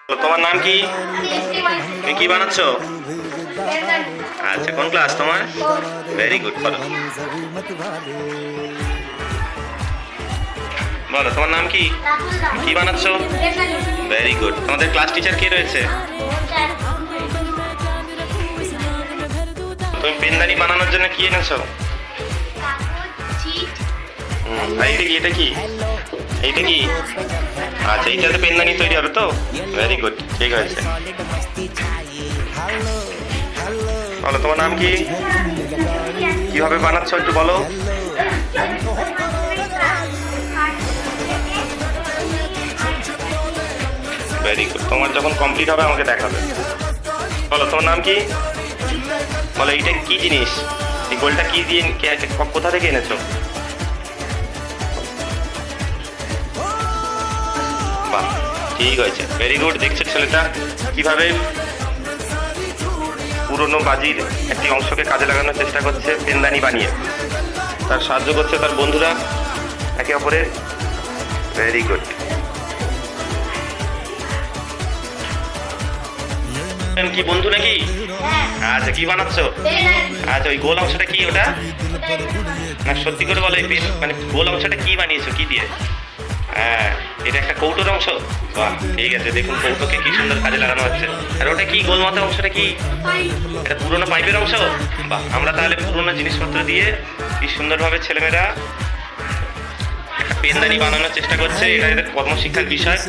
তো তোমার নাম কি? তুমি কি বানাচ্ছ? আচ্ছা, কোন ক্লাস তোমার? Very good. বলো তোমার নাম কি? কি বানাচ্ছ? Very good. তোমাদের ক্লাস টিচার কে রয়েছে? তুমি পেনদানি বানানোর জন্য কি এনেছো? এটা কি? এইটা কি? আচ্ছা, এইটাতে পেনদানি তৈরি হবে তো? ভেরি গুড, ঠিক আছে। বলো তোমার নাম কি? কিভাবে বানাচ্ছ একটু বলো। Very good. তোমার যখন কমপ্লিট হবে আমাকে দেখাবে। বলো তোমার নাম কি? বলো এইটা কি জিনিস? এই গোলটা কি দিয়ে কোথা থেকে এনেছো? বাহ, ঠিক হয়েছে, ভেরি গুড। দেখছো ছেলেটা কিভাবে পুরনো বাজির একটি অংশকে কাজে লাগানোর চেষ্টা করছে পেনদানি বানিয়ে। তার সাহায্য করছে তার বন্ধুরা একে অপরের। Very good. কি বন্ধু নাকি? আচ্ছা, কি বানাচ্ছ? আচ্ছা, ওই গোল অংশটা কি ওটা? না, সত্যি করে বলো, মানে গোল অংশটা কি বানিয়েছো, কি দিয়ে? হ্যাঁ, এটা একটা কৌটোর অংশ। বাহ, ঠিক আছে। দেখুন কৌটোকে কি সুন্দর কাজে লাগানো হচ্ছে। আর ওটা কি গোল মতো অংশটা কি? এটা পুরোনো পাইপের অংশ। বাহ, আমরা তাহলে পুরোনো জিনিসপত্র দিয়ে কি সুন্দরভাবে ছেলেমেয়েরা একটা পেনদানি বানানোর চেষ্টা করছে। এটা এদের কর্মশিক্ষার বিষয়।